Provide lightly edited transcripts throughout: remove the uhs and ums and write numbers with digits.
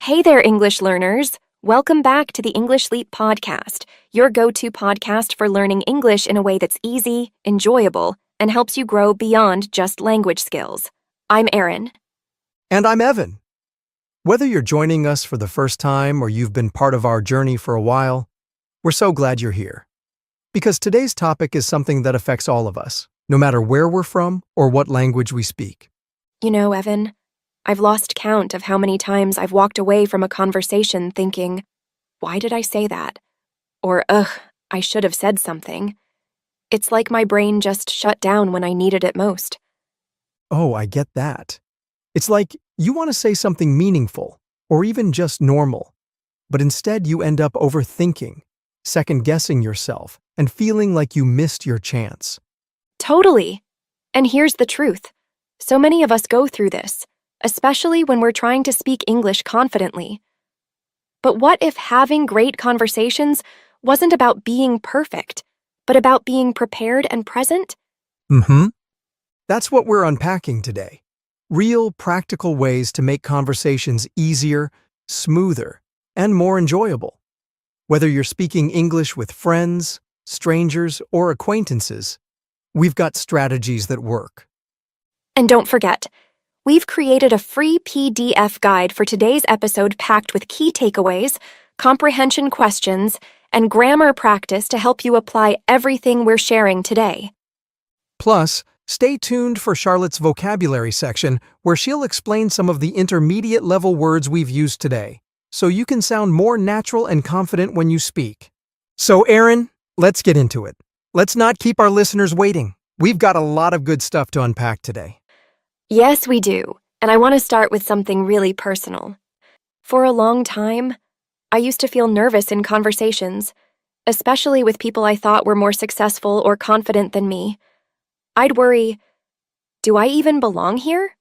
Hey there, English learners. Welcome back to the English Leap podcast, your go-to podcast for learning English in a way that's easy, enjoyable, and helps you grow beyond just language skills. I'm Erin. And I'm Evan. Whether you're joining us for the first time or you've been part of our journey for a while, we're so glad you're here. Because today's topic is something that affects all of us, no matter where we're from or what language we speak. You know, Evan, I've lost count of how many times I've walked away from a conversation thinking, why did I say that? Or, I should have said something. It's like my brain just shut down when I needed it most. Oh, I get that. It's like you want to say something meaningful or even just normal, but instead you end up overthinking, second-guessing yourself, and feeling like you missed your chance. Totally. And here's the truth. So many of us go through this, especially when we're trying to speak English confidently. But what if having great conversations wasn't about being perfect, but about being prepared and present? That's what we're unpacking today. Real, practical ways to make conversations easier, smoother, and more enjoyable. Whether you're speaking English with friends, strangers, or acquaintances, we've got strategies that work. And don't forget, we've created a free PDF guide for today's episode packed with key takeaways, comprehension questions, and grammar practice to help you apply everything we're sharing today. Plus, stay tuned for Charlotte's vocabulary section where she'll explain some of the intermediate-level words we've used today, so you can sound more natural and confident when you speak. So, Erin, let's get into it. Let's not keep our listeners waiting. We've got a lot of good stuff to unpack today. Yes, we do, and I want to start with something really personal. For a long time, I used to feel nervous in conversations, especially with people I thought were more successful or confident than me. I'd worry, do I even belong here?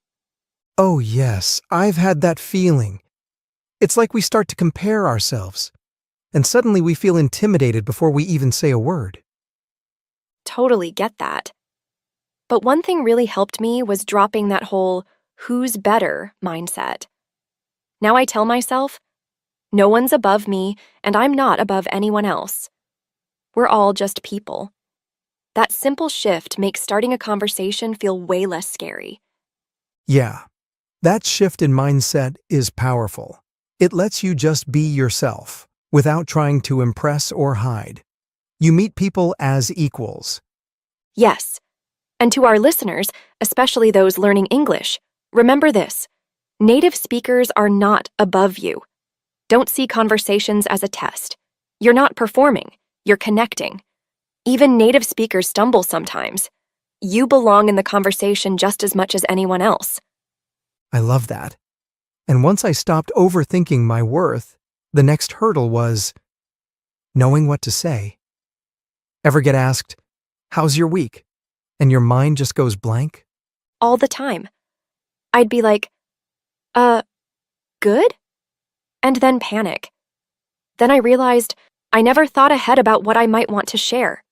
Oh yes, I've had that feeling. It's like we start to compare ourselves, and suddenly we feel intimidated before we even say a word. Totally get that. But one thing really helped me was dropping that whole who's better mindset. Now I tell myself, no one's above me and I'm not above anyone else. We're all just people. That simple shift makes starting a conversation feel way less scary. Yeah, that shift in mindset is powerful. It lets you just be yourself, without trying to impress or hide. You meet people as equals. Yes. And to our listeners, especially those learning English, remember this. Native speakers are not above you. Don't see conversations as a test. You're not performing, you're connecting. Even native speakers stumble sometimes. You belong in the conversation just as much as anyone else. I love that. And once I stopped overthinking my worth, the next hurdle was knowing what to say. Ever get asked, "How's your week?" and your mind just goes blank? All the time. I'd be like, good? And then panic. Then I realized I never thought ahead about what I might want to share.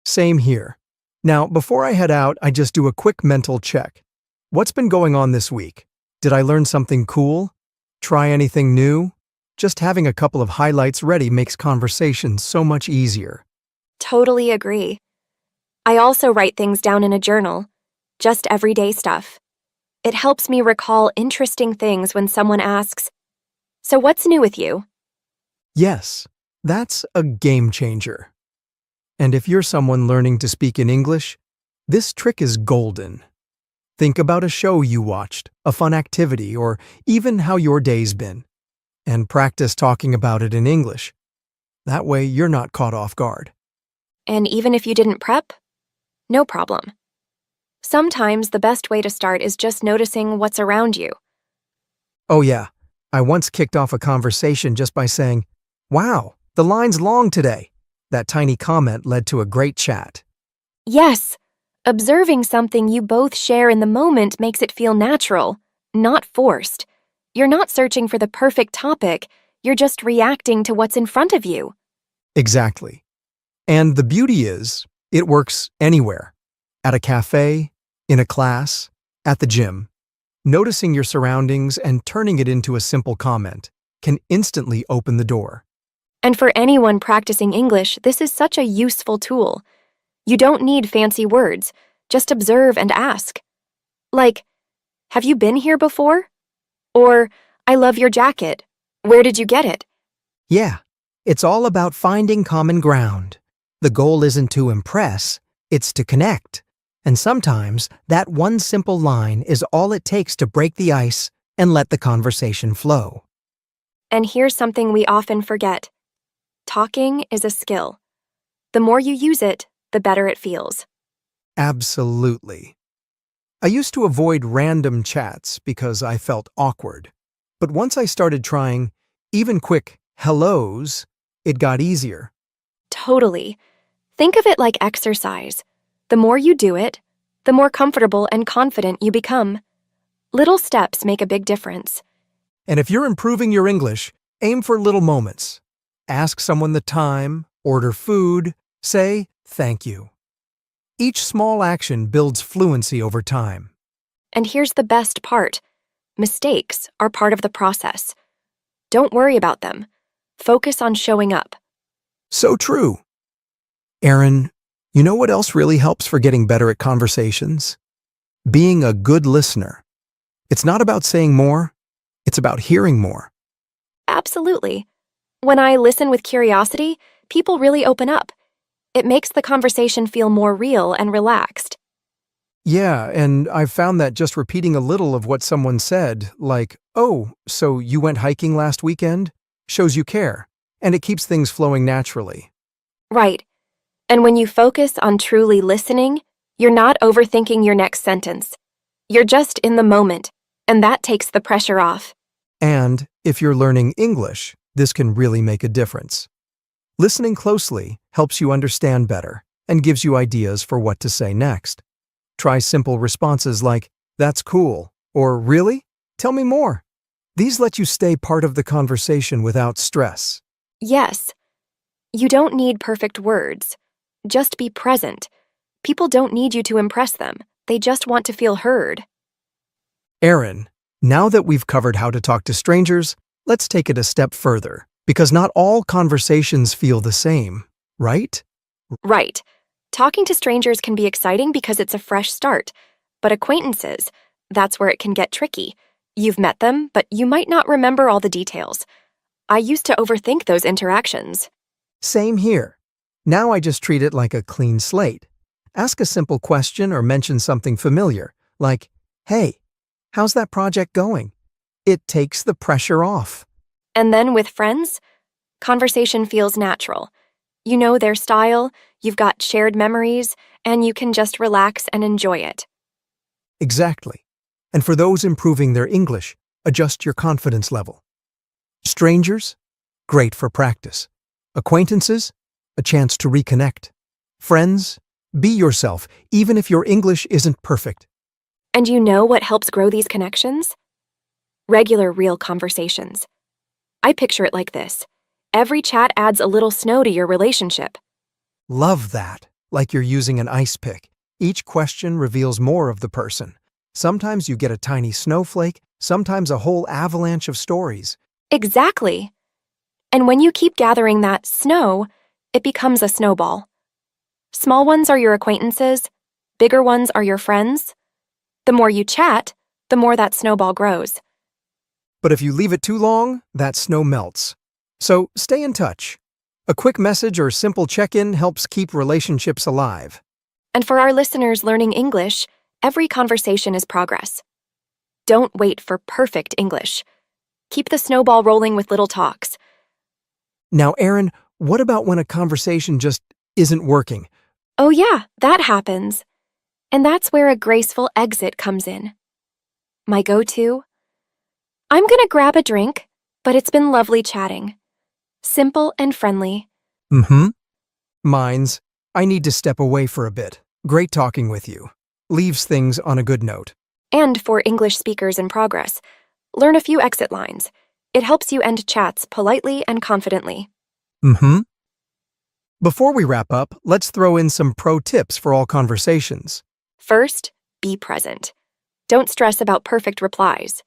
Same here. Now, before I head out, I just do a quick mental check. What's been going on this week? Did I learn something cool? Try anything new? Just having a couple of highlights ready makes conversations so much easier. Totally agree. I also write things down in a journal, just everyday stuff. It helps me recall interesting things when someone asks, "So what's new with you?" Yes, that's a game changer. And if you're someone learning to speak in English, this trick is golden. Think about a show you watched, a fun activity, or even how your day's been, and practice talking about it in English. That way, you're not caught off guard. And even if you didn't prep, no problem. Sometimes the best way to start is just noticing what's around you. Oh yeah, I once kicked off a conversation just by saying, "Wow, the line's long today." That tiny comment led to a great chat. Yes, observing something you both share in the moment makes it feel natural, not forced. You're not searching for the perfect topic, you're just reacting to what's in front of you. Exactly. And the beauty is, it works anywhere. At a cafe, in a class, at the gym. Noticing your surroundings and turning it into a simple comment. can instantly open the door. And for anyone practicing English, this is such a useful tool. You don't need fancy words, just observe and ask. Like, have you been here before? Or, I love your jacket. Where did you get it? Yeah, it's all about finding common ground. The goal isn't to impress, it's to connect. And sometimes that one simple line is all it takes to break the ice and let the conversation flow. And here's something we often forget. Talking is a skill. The more you use it, the better it feels. Absolutely. I used to avoid random chats because I felt awkward. But once I started trying even quick hellos, it got easier. Totally. Think of it like exercise. The more you do it, the more comfortable and confident you become. Little steps make a big difference. And if you're improving your English, aim for little moments. Ask someone the time, order food, say thank you. Each small action builds fluency over time. And here's the best part. Mistakes are part of the process. Don't worry about them. Focus on showing up. So true. Aaron, you know what else really helps for getting better at conversations? Being a good listener. It's not about saying more, it's about hearing more. Absolutely. When I listen with curiosity, people really open up. It makes the conversation feel more real and relaxed. Yeah, and I've found that just repeating a little of what someone said, like, "Oh, so you went hiking last weekend," shows you care, and it keeps things flowing naturally. Right. And when you focus on truly listening, you're not overthinking your next sentence. You're just in the moment, and that takes the pressure off. And if you're learning English, this can really make a difference. Listening closely helps you understand better and gives you ideas for what to say next. Try simple responses like, "That's cool," or "Really? Tell me more." These let you stay part of the conversation without stress. Yes, you don't need perfect words. Just be present. People don't need you to impress them. They just want to feel heard. Aaron, now that we've covered how to talk to strangers, let's take it a step further, because not all conversations feel the same, right? Right. Talking to strangers can be exciting because it's a fresh start. But acquaintances, that's where it can get tricky. You've met them, but you might not remember all the details. I used to overthink those interactions. Same here. Now I just treat it like a clean slate. Ask a simple question or mention something familiar, like, "Hey, how's that project going?" It takes the pressure off. And then with friends, conversation feels natural. You know their style, you've got shared memories, and you can just relax and enjoy it. Exactly. And for those improving their English, adjust your confidence level. Strangers? Great for practice. Acquaintances? A chance to reconnect. Friends? Be yourself, even if your English isn't perfect. And you know what helps grow these connections? Regular, real conversations. I picture it like this. Every chat adds a little snow to your relationship. Love that. Like you're using an ice pick. Each question reveals more of the person. Sometimes you get a tiny snowflake, sometimes a whole avalanche of stories. Exactly. And when you keep gathering that snow, it becomes a snowball. Small ones are your acquaintances, bigger ones are your friends. The more you chat, the more that snowball grows. But if you leave it too long, that snow melts. So stay in touch. A quick message or simple check-in helps keep relationships alive. And for our listeners learning English, every conversation is progress. Don't wait for perfect English. Keep the snowball rolling with little talks. Now, Aaron, what about when a conversation just isn't working? Oh yeah, that happens. And that's where a graceful exit comes in. My go-to? I'm gonna grab a drink, but it's been lovely chatting. Simple and friendly. Mm-hmm. Mine's, "I need to step away for a bit. Great talking with you." Leaves things on a good note. And for English speakers in progress, learn a few exit lines. It helps you end chats politely and confidently. Mm-hmm. Before we wrap up, let's throw in some pro tips for all conversations. First, be present. Don't stress about perfect replies.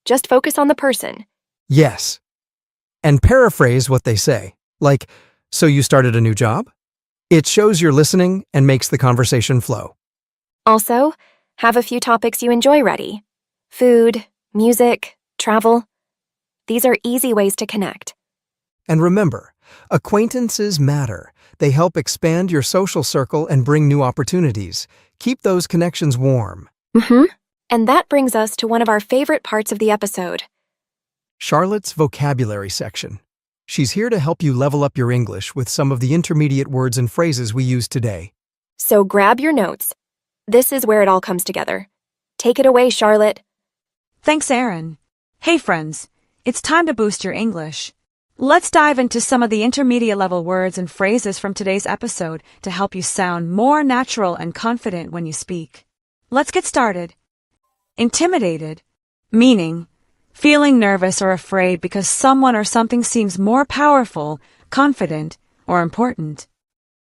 Just focus on the person. Yes. and paraphrase what they say. Like, so you started a new job? It shows you're listening and makes the conversation flow. Also, have a few topics you enjoy ready. Food, music, travel. These are easy ways to connect. And remember, acquaintances matter. They help expand your social circle and bring new opportunities. Keep those connections warm. And that brings us to one of our favorite parts of the episode. Charlotte's vocabulary section. She's here to help you level up your English with some of the intermediate words and phrases we use today. So grab your notes. This is where it all comes together. Take it away, Charlotte. Thanks, Aaron. Hey, friends. It's time to boost your English. Let's dive into some of the intermediate level words and phrases from today's episode to help you sound more natural and confident when you speak. Let's get started. Intimidated, meaning feeling nervous or afraid because someone or something seems more powerful, confident, or important.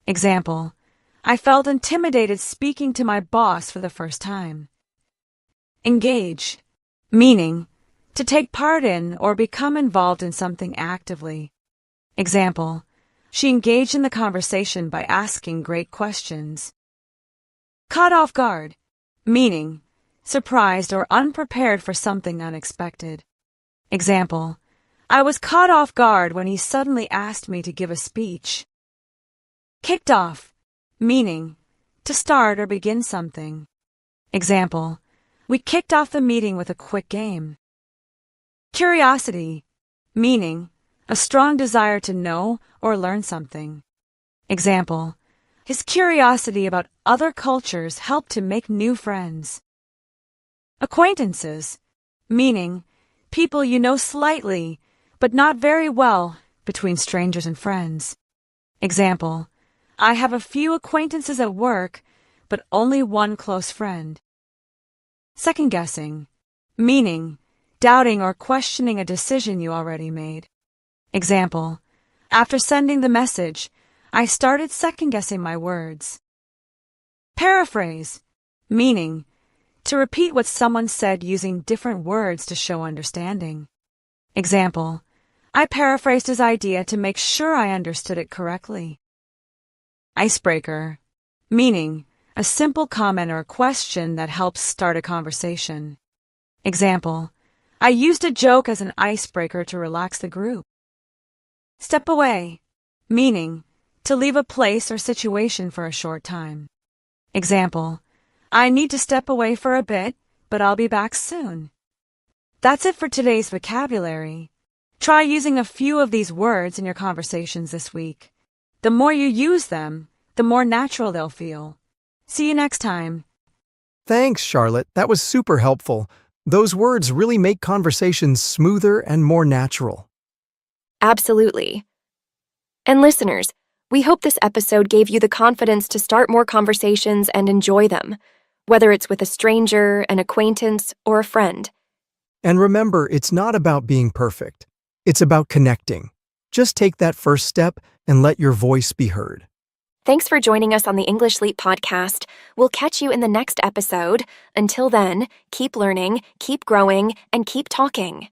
Example, I felt intimidated speaking to my boss for the first time. Engage, meaning to take part in or become involved in something actively. Example, she engaged in the conversation by asking great questions. Caught off guard, meaning surprised or unprepared for something unexpected. Example, I was caught off guard when he suddenly asked me to give a speech. Kicked off, meaning to start or begin something. Example, we kicked off the meeting with a quick game. Curiosity, meaning a strong desire to know or learn something. Example, his curiosity about other cultures helped him make new friends. Acquaintances, meaning people you know slightly, but not very well, between strangers and friends. Example, I have a few acquaintances at work, but only one close friend. Second guessing, meaning doubting or questioning a decision you already made. Example, after sending the message, I started second guessing my words. Paraphrase, meaning to repeat what someone said using different words to show understanding. Example, I paraphrased his idea to make sure I understood it correctly. Icebreaker, meaning a simple comment or question that helps start a conversation. Example, I used a joke as an icebreaker to relax the group. Step away, meaning to leave a place or situation for a short time. Example, I need to step away for a bit, but I'll be back soon. That's it for today's vocabulary. Try using a few of these words in your conversations this week. The more you use them, the more natural they'll feel. See you next time. Thanks, Charlotte. That was super helpful. Those words really make conversations smoother and more natural. Absolutely. And listeners, we hope this episode gave you the confidence to start more conversations and enjoy them, whether it's with a stranger, an acquaintance, or a friend. And remember, it's not about being perfect. It's about connecting. Just take that first step and let your voice be heard. Thanks for joining us on the English Leap podcast. We'll catch you in the next episode. Until then, keep learning, keep growing, and keep talking.